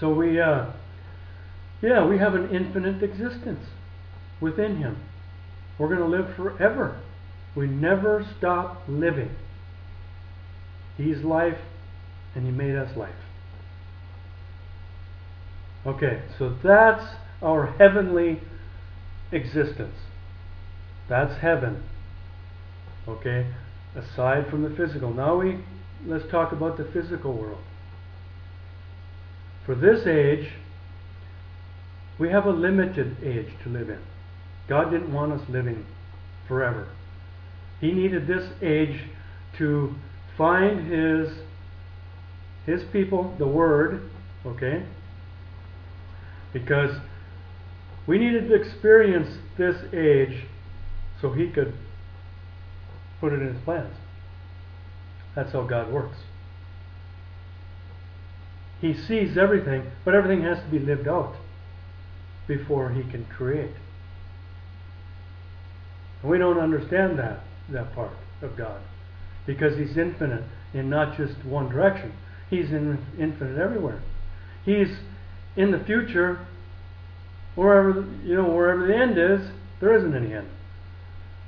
So we have an infinite existence within Him. We're going to live forever. We never stop living. He's life, and He made us life. Okay, so that's our heavenly existence. That's heaven. Okay, aside from the physical. Now let's talk about the physical world. For this age, we have a limited age to live in. God didn't want us living forever. He needed this age to find His people, the Word, okay? Because we needed to experience this age so He could put it in His plans. That's how God works. He sees everything, but everything has to be lived out before He can create. And we don't understand that part of God, because He's infinite in not just one direction. He's infinite everywhere. He's in the future, wherever the end is, there isn't any end.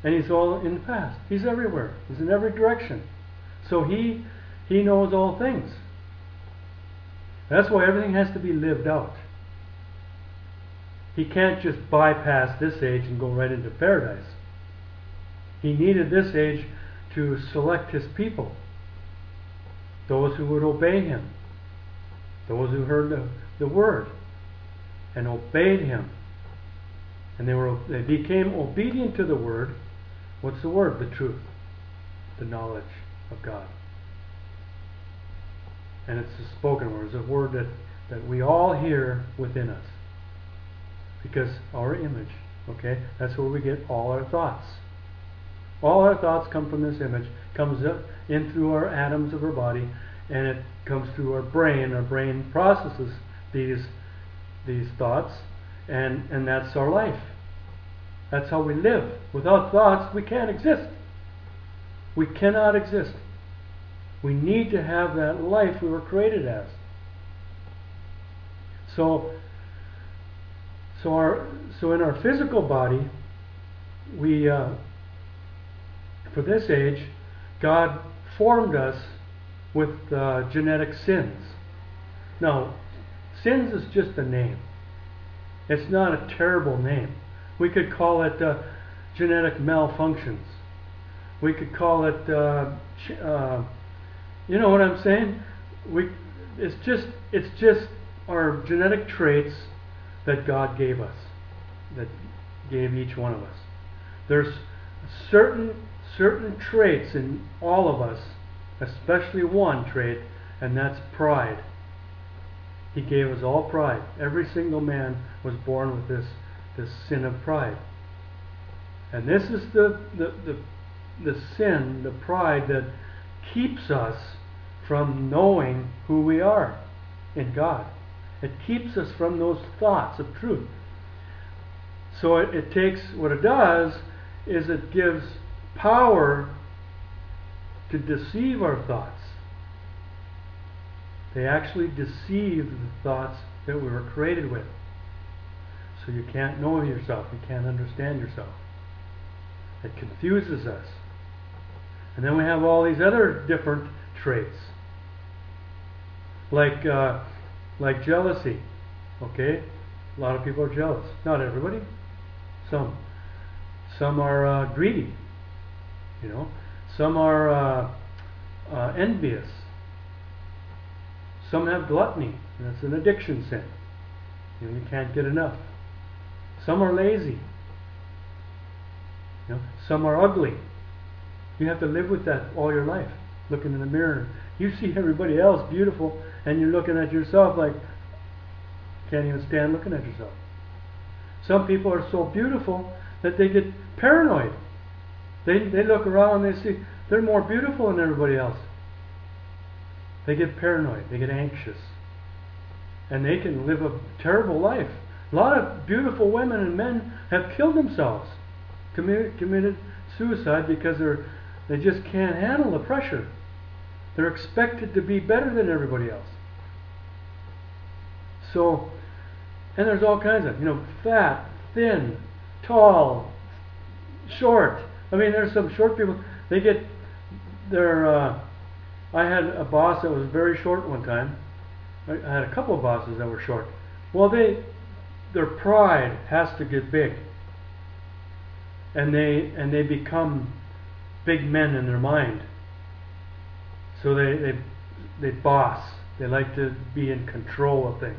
And He's all in the past. He's everywhere. He's in every direction. So He knows all things. That's why everything has to be lived out. He can't just bypass this age and go right into paradise. He needed this age to select His people. Those who would obey Him. Those who heard the Word and obeyed Him. And they became obedient to the Word. What's the Word? The truth. The knowledge of God. And it's a spoken word. It's a word that we all hear within us. Because our image, okay, that's where we get all our thoughts. All our thoughts come from this image. Comes up in through our atoms of our body, and it comes through our brain. Our brain processes these thoughts, and that's our life. That's how we live. Without thoughts, we can't exist. We cannot exist. We need to have that life we were created as. So in our physical body, we for this age, God formed us with genetic sins. Now, sins is just a name. It's not a terrible name. We could call it genetic malfunctions. We could call it, you know what I'm saying? It's just our genetic traits that God gave us, that gave each one of us. There's certain traits in all of us, especially one trait, and that's pride. He gave us all pride. Every single man was born with this sin of pride. And this is the sin, the pride that keeps us from knowing who we are in God. It keeps us from those thoughts of truth. So it takes, what it does is it gives power to deceive our thoughts. They actually deceive the thoughts that we were created with. So you can't know yourself. You can't understand yourself. It confuses us. And then we have all these other different traits. Like jealousy. Okay? A lot of people are jealous. Not everybody. Some. Some are greedy. You know. Some are envious. Some have gluttony. That's an addiction sin. You know, you can't get enough. Some are lazy. You know, some are ugly. You have to live with that all your life. Looking in the mirror, you see everybody else beautiful, and you're looking at yourself like can't even stand looking at yourself. Some people are so beautiful that they get paranoid. They look around and they see they're more beautiful than everybody else. They get paranoid. They get anxious, and they can live a terrible life. A lot of beautiful women and men have killed themselves, committed suicide because they just can't handle the pressure. They're expected to be better than everybody else. So, and there's all kinds of, fat, thin, tall, short. I mean, there's some short people. They get their. I had a boss that was very short one time. I had a couple of bosses that were short. Well, their pride has to get big, and they become big men in their mind. So they boss. They like to be in control of things.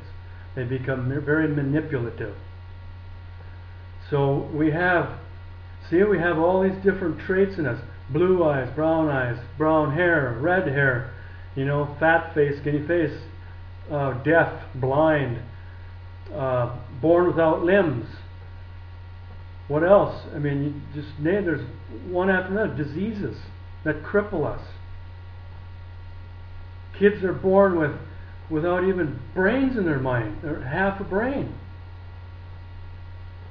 They become very manipulative. So we have all these different traits in us: blue eyes, brown hair, red hair, fat face, skinny face, deaf, blind, born without limbs. What else? I mean, you just name. There's one after another. Diseases that cripple us. Kids are born without even brains in their mind, or half a brain.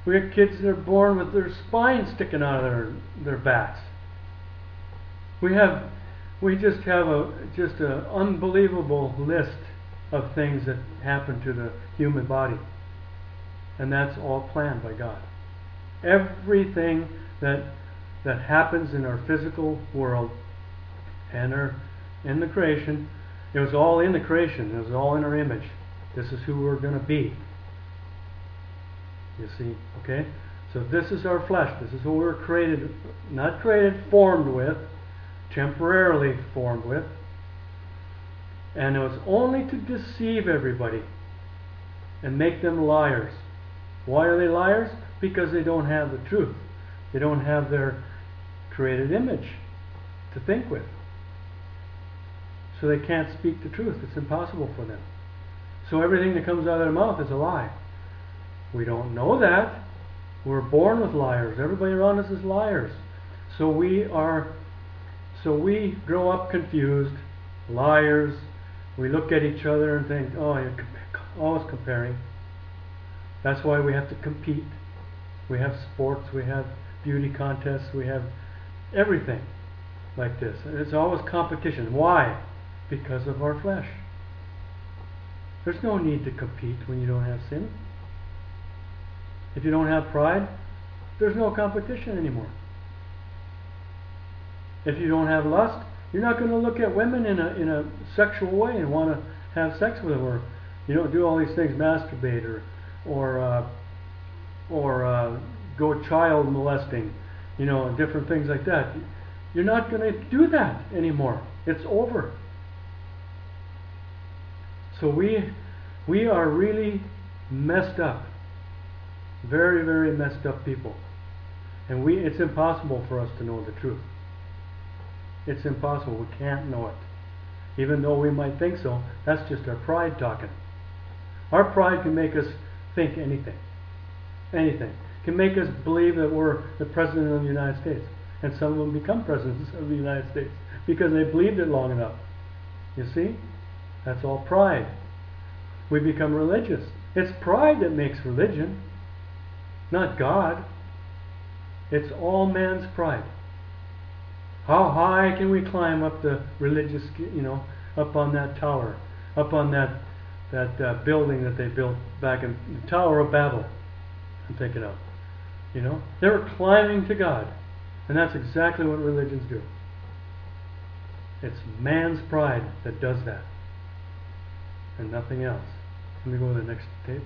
We have kids that are born with their spines sticking out of their backs. We just have an unbelievable list of things that happen to the human body, and that's all planned by God. Everything that happens in our physical world and in the creation, it was all in the creation. It was all in our image. This is who we're going to be. You see, okay? So this is our flesh. This is who we're created, not created, formed with, temporarily formed with. And it was only to deceive everybody and make them liars. Why are they liars? Because they don't have the truth. They don't have their created image to think with. So they can't speak the truth. It's impossible for them. So everything that comes out of their mouth is a lie. We don't know that. We're born with liars. Everybody around us is liars. So we grow up confused, liars. We look at each other and think, oh, you're always comparing. That's why we have to compete. We have sports, we have beauty contests, we have everything like this. It's always competition. Why? Because of our flesh. There's no need to compete when you don't have sin. If you don't have pride, there's no competition anymore. If you don't have lust, you're not going to look at women in a sexual way and want to have sex with them, or do all these things, masturbate, or go child molesting, different things like that. You're not going to do that anymore. It's over. So we are really messed up. Very, very messed up people. And it's impossible for us to know the truth. It's impossible. We can't know it. Even though we might think so, that's just our pride talking. Our pride can make us think anything. Anything. Can make us believe that we're the President of the United States. And some of them become Presidents of the United States because they believed it long enough. You see? That's all pride. We become religious. It's pride that makes religion, not God. It's all man's pride. How high can we climb up the religious, up on that tower, up on that building that they built back in the Tower of Babel? I'm thinking of. They were climbing to God. And that's exactly what religions do. It's man's pride that does that. And nothing else. Let me go to the next tape.